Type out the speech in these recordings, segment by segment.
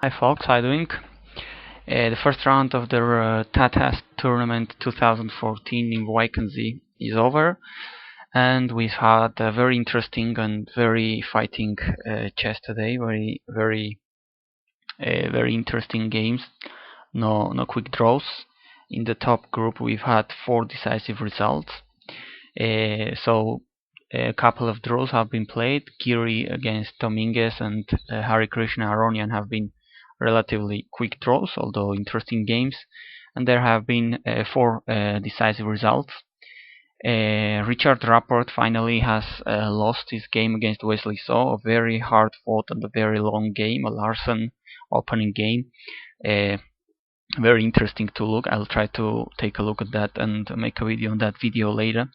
Hi folks, how are you doing? The first round of the Tata tournament 2014 in Vacancy is over, and we've had a very interesting and very fighting chess today. Very interesting games. No quick draws. In the top group, we've had 4 decisive results. So a couple of draws have been played. Giri against Dominguez and Harikrishna Aronian have been relatively quick draws, although interesting games. And there have been 4 decisive results. Richard Rapport finally has lost his game against Wesley, so a very hard fought and a very long game, a Larsen opening game. Very interesting to look. I'll try to take a look at that and make a video on that video later.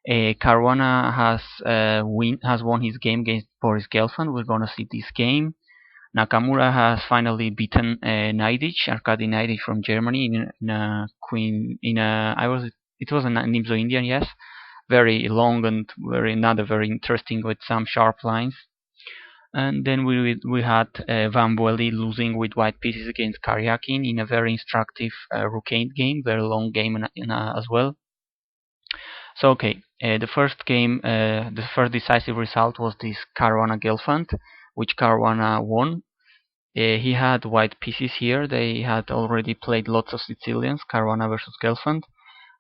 Caruana has won his game against Boris Gelfand. We're gonna see this game. Nakamura has finally beaten Naiditsch, Naiditsch from Germany it was an Nimzo Indian, yes, very long and very interesting with some sharp lines. And then we had Wely losing with white pieces against Karjakin in a very instructive rook game, very long game as well. So okay, the first game, the first decisive result was this Caruana Gelfand, which Caruana won. He had white pieces here. They had already played lots of Sicilians, Caruana versus Gelfand,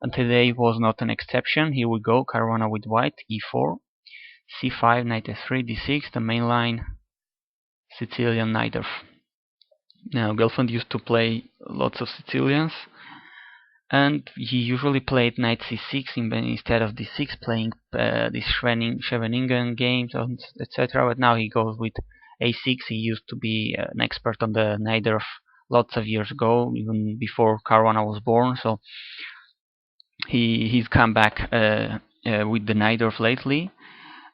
and today was not an exception. Here we go, Caruana with white, e4, c5, knight f3, d6, the main line, Sicilian Najdorf. Now Gelfand used to play lots of Sicilians, and he usually played knight c6 instead of d6, playing these Scheveningen games, etc. But now he goes with a6. He used to be an expert on the Najdorf lots of years ago, even before Caruana was born. So he's come back with the Najdorf lately,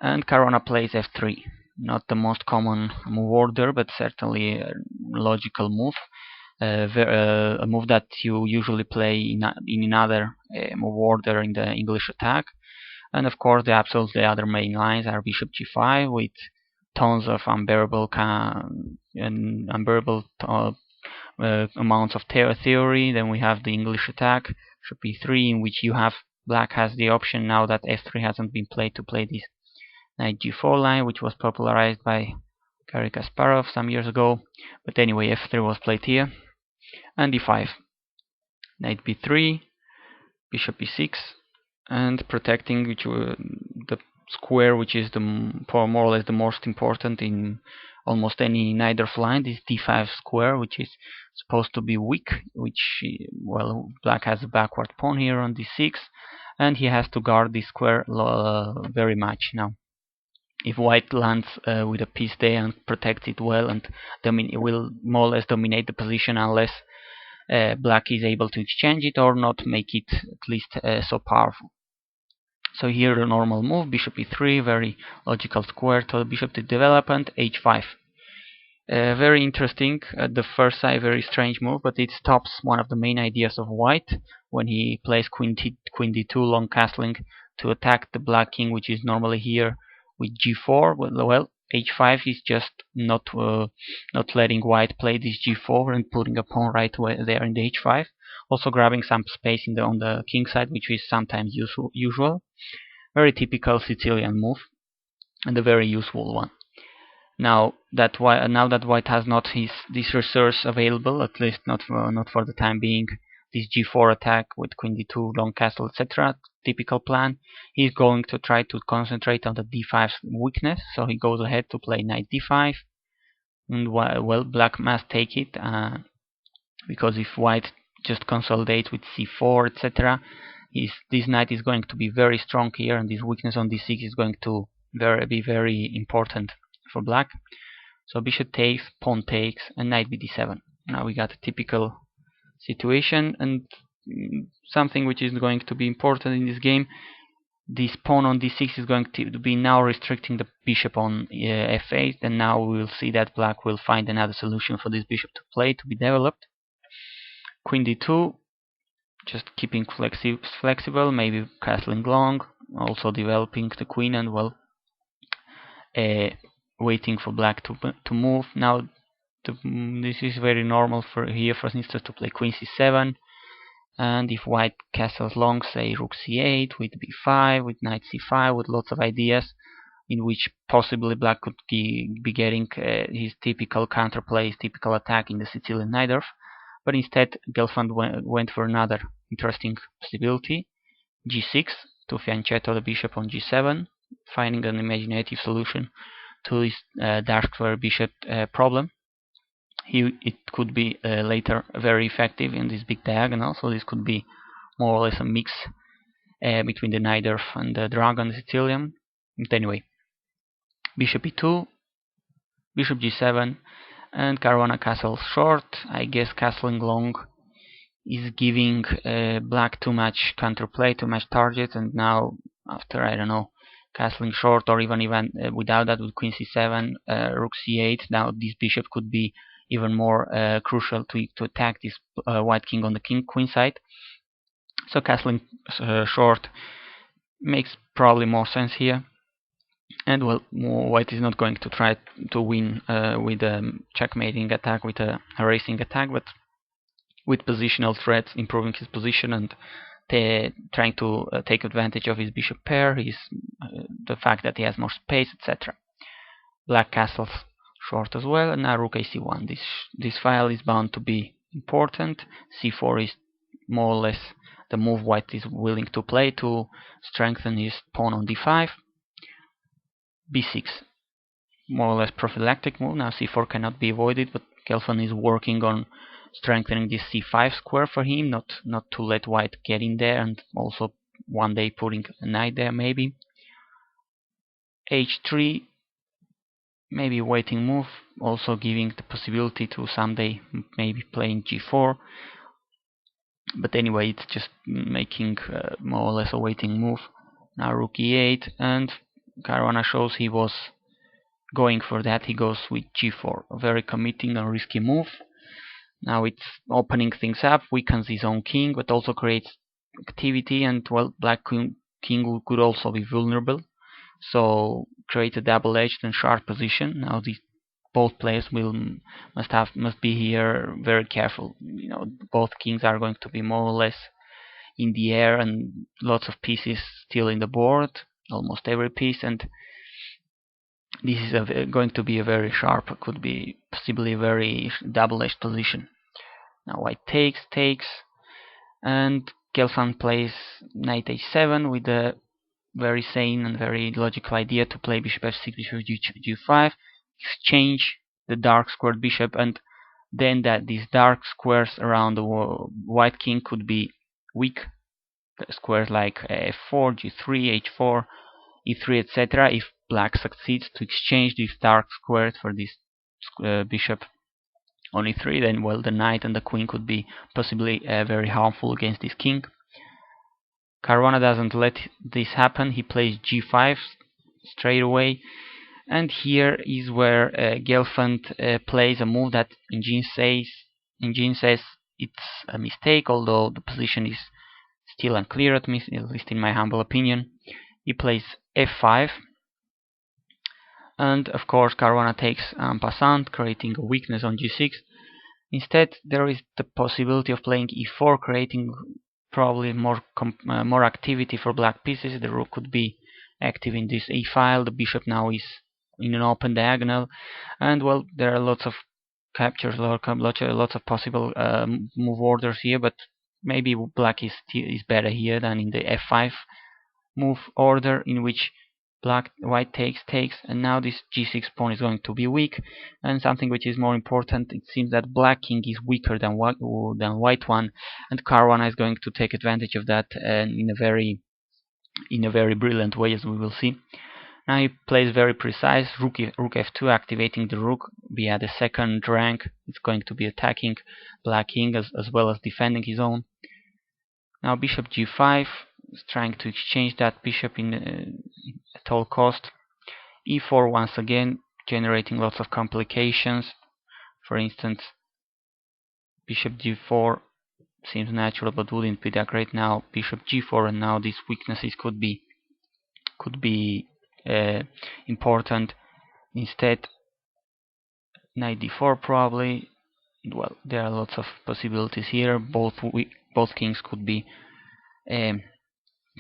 and Caruana plays f3. Not the most common move order, but certainly a logical move. A move that you usually play in another move order in the English attack. And of course, the absolutely other main lines are bishop g5 with tons of unbearable amounts of theory. Then we have the English attack, bishop e3, in which black has the option, now that f3 hasn't been played, to play this knight g4 line, which was popularized by Garry Kasparov some years ago. But anyway, f3 was played here. And d5, knight b3, bishop e6, and protecting the square, which is more or less the most important in almost any Najdorf line, this d5 square, which is supposed to be weak, which, well, black has a backward pawn here on d6, and he has to guard this square very much. Now, if white lands with a piece there and protects it well, and it will more or less dominate the position unless black is able to exchange it or not make it at least so powerful. So here a normal move, bishop e3, very logical square to the bishop to develop, and h5. Very interesting at the first sight, very strange move, but it stops one of the main ideas of white when he plays queen d2 long castling to attack the black king, which is normally here with g4. Well, h5 is just not letting white play this g4 and putting a pawn right there in the h5. Also grabbing some space on the king side, which is sometimes usual. Very typical Sicilian move, and a very useful one. Now that white has not these resources available, at least not for the time being, this g4 attack with queen d2, long castle, etc., typical plan, he's going to try to concentrate on the d5 weakness. So he goes ahead to play knight d5, and well, black must take it, because if white just consolidates with c4, etc., this knight is going to be very strong here, and this weakness on d6 is going to be very important for black. So bishop takes, pawn takes, and knight bd7. Now we got a typical situation, and something which is going to be important in this game. This pawn on d6 is going to be now restricting the bishop on f8, and now we will see that black will find another solution for this bishop to play, to be developed. Queen d2, just keeping flexible, maybe castling long, also developing the queen, and well, waiting for black to move. Now This is very normal for here, for instance, to play queen c7, and if white castles long, say rook c8 with b5, with knight c5, with lots of ideas in which possibly black could be getting his typical counterplay, his typical attack in the Sicilian Najdorf. But instead, Gelfand went for another interesting possibility, g6, to fianchetto the bishop on g7, finding an imaginative solution to this dark square bishop problem. It could be later very effective in this big diagonal, so this could be more or less a mix between the Najdorf and the dragon Sicilian. But anyway, bishop e2, bishop g7, and Caruana castles short. I guess castling long is giving black too much counterplay, too much target, and now after, I don't know, castling short, or even without that, with queen c7, rook c8, now this bishop could be even more crucial to attack this white king on the queen side. So castling short makes probably more sense here. And well, white is not going to try to win with a checkmating attack, with a racing attack, but with positional threats, improving his position and trying to take advantage of his bishop pair, the fact that he has more space, etc. Black castles short as well, and now rook ac1. This file is bound to be important. c4 is more or less the move white is willing to play to strengthen his pawn on d5. b6, more or less prophylactic move. Now c4 cannot be avoided, but Gelfand is working on strengthening this c5 square for him, not to let white get in there, and also one day putting a knight there maybe. h3, maybe waiting move, also giving the possibility to someday maybe playing g4. But anyway, it's just making more or less a waiting move. Now rook e8, and Caruana shows he was going for that. He goes with g4, a very committing and risky move. Now it's opening things up, weakens his own king, but also creates activity, and well, black king could also be vulnerable, so create a double-edged and sharp position. Now both players must be here very careful. You know, both kings are going to be more or less in the air, and lots of pieces still in the board, almost every piece, and this is going to be a very sharp, could be possibly a very double-edged position. Now white takes, and Gelfand plays knight h7 with a very sane and very logical idea to play bishop f6, bishop g5, exchange the dark squared bishop, and then that these dark squares around the white king could be weak squares like f4, g3, h4, e3, etc. If black succeeds to exchange these dark squares for this bishop on e3, then well, the knight and the queen could be possibly very harmful against this king. Caruana doesn't let this happen. He plays g5 straight away, and here is where Gelfand plays a move that Engine says it's a mistake, although the position is still unclear, at least in my humble opinion. He plays f5, and of course Caruana takes en passant, creating a weakness on g6. Instead, there is the possibility of playing e4, creating probably more activity for black pieces. The rook could be active in this e file. The bishop now is in an open diagonal, and well, there are lots of captures, lots of possible move orders here, but maybe black is better here than in the f5 move order, in which white takes, and now this g6 pawn is going to be weak. And something which is more important, it seems that black king is weaker than white one, and Caruana is going to take advantage of that in a very brilliant way, as we will see. Now he plays very precise, rook f2, activating the rook via the second rank. It's going to be attacking black king as well as defending his own. Now bishop g5 is trying to exchange that bishop at all cost. e4 once again, generating lots of complications. For instance, bishop g4 seems natural but wouldn't be that great. Now bishop g4, and now these weaknesses could be important. Instead, knight d4 probably. Well, there are lots of possibilities here. Both kings um,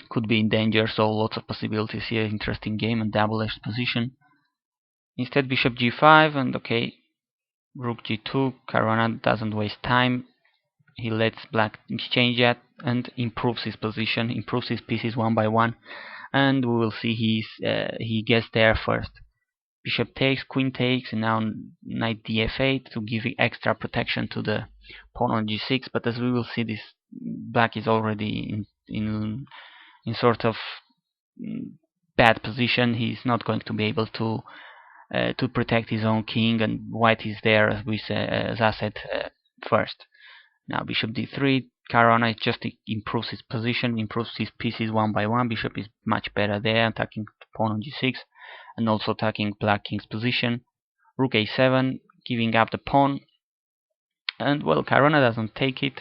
could be in danger, so lots of possibilities here. Interesting game and double-edged position. Instead, bishop g5, and okay, rook g2. Caruana doesn't waste time. He lets black exchange that and improves his position, improves his pieces one by one, and we will see he gets there first. Bishop takes, queen takes, and now knight df8 to give extra protection to the pawn on g6. But as we will see, this black is already in sort of bad position. He's not going to be able to protect his own king, and white is there, as I said first. Now bishop d3. Caruana just improves his position, improves his pieces one by one. Bishop is much better there, attacking the pawn on g6, and also attacking black king's position. Rook a7, giving up the pawn, and well, Caruana doesn't take it,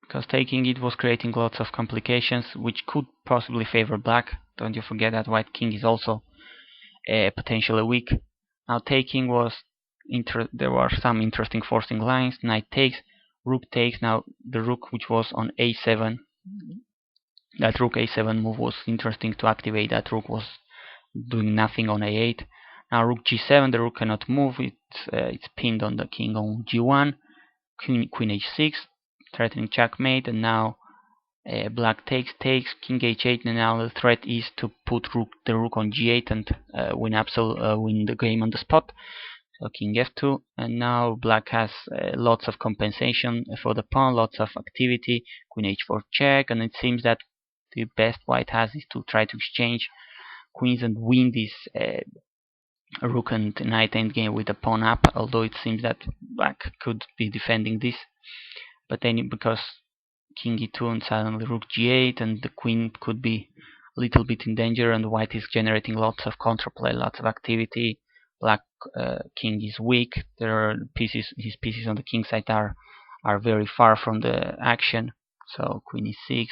because taking it was creating lots of complications, which could possibly favor black. Don't you forget that white king is also potentially weak. Now taking was there were some interesting forcing lines. Knight takes, rook takes. Now the rook which was on a7, that rook a7 move was interesting to activate. That rook was doing nothing on a8. Now rook g7, the rook cannot move. It's pinned on the king on g1. Queen h6, threatening checkmate, and now black takes, king h8, and now the threat is to put the rook on g8 and win the game on the spot. So king f2, and now black has lots of compensation for the pawn, lots of activity. Queen h4 check, and it seems that the best white has is to try to exchange queens and win this rook and knight endgame with the pawn up, although it seems that black could be defending this. But then because king e2 and suddenly rook g8, and the queen could be a little bit in danger, and white is generating lots of counterplay, lots of activity. Black king is weak. There are his pieces on the king side are very far from the action. So queen e6,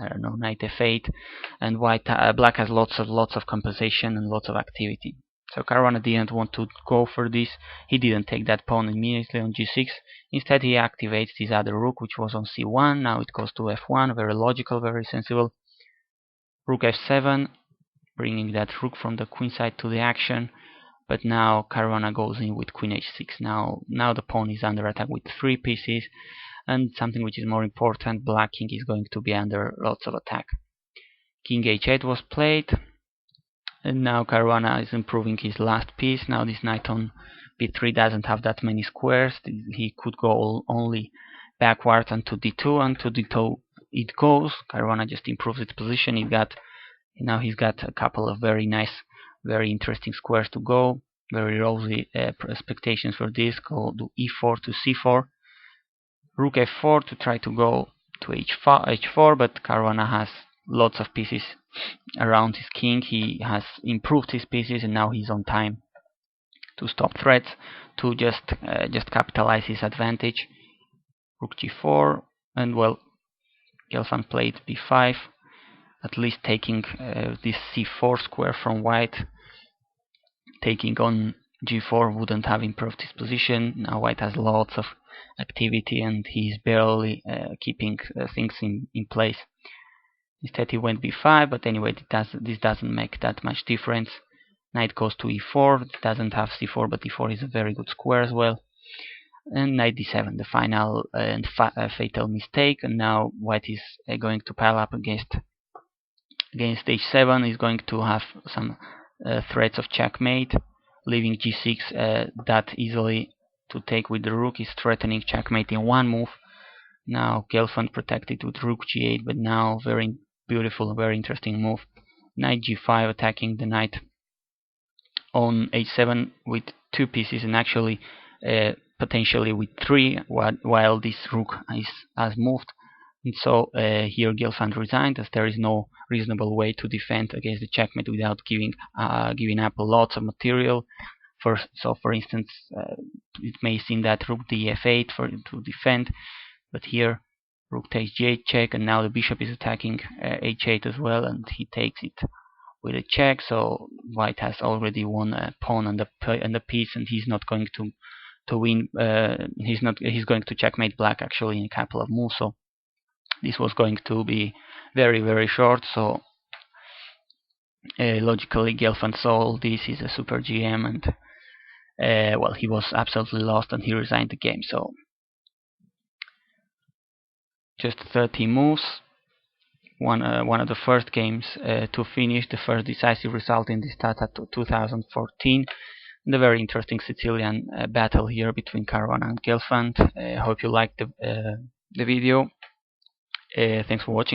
I don't know, knight f8, and black has lots of compensation and lots of activity. So Caruana didn't want to go for this. He didn't take that pawn immediately on g6. Instead, he activates this other rook, which was on c1. Now it goes to f1. Very logical, very sensible. Rook f7, bringing that rook from the queen side to the action. But now Caruana goes in with queen h6. Now the pawn is under attack with 3 pieces. And something which is more important, black king is going to be under lots of attack. King h8 was played. And now Caruana is improving his last piece. Now this knight on b3 doesn't have that many squares. He could go only backwards and to d2, and to d2 it goes. Caruana just improves its position. Now he's got a couple of very nice, very interesting squares to go. Very rosy expectations for this. Go to e4 to c4. Rook f4 to try to go to h4, but Caruana has lots of pieces around his king. He has improved his pieces, and now he's on time to stop threats, to just capitalize his advantage. Rook g4, and well, Gelfand played b5, at least taking this c4 square from white. Taking on g4 wouldn't have improved his position. Now white has lots of activity, and he's barely keeping things in place. Instead he went b5, but anyway, this doesn't make that much difference. Knight goes to e4. It doesn't have c4, but e4 is a very good square as well. And knight d7, the final and fatal mistake. And now white is going to pile up against h7. Is going to have some threats of checkmate, leaving g6 that easily to take with the rook. Is threatening checkmate in one move. Now Gelfand protected with rook g8, but now very beautiful, very interesting move. Knight g5, attacking the knight on h7 with 2 pieces, and actually potentially with 3, while this rook has moved. And so here Gelfand resigned, as there is no reasonable way to defend against the checkmate without giving up lots of material. So for instance, it may seem that rook df8 to defend, but here rook takes g8 check, and now the bishop is attacking h8 as well, and he takes it with a check. So white has already won a pawn and a piece, and he's not going to win. He's going to checkmate black actually in a couple of moves. So this was going to be very short. So logically, Gelfand saw all this. He's a super GM, and well, he was absolutely lost, and he resigned the game. So just 30 moves. One of the first games to finish, the first decisive result in this Tata 2014. The very interesting Sicilian battle here between Caruana and Gelfand. Hope you liked the video. Thanks for watching.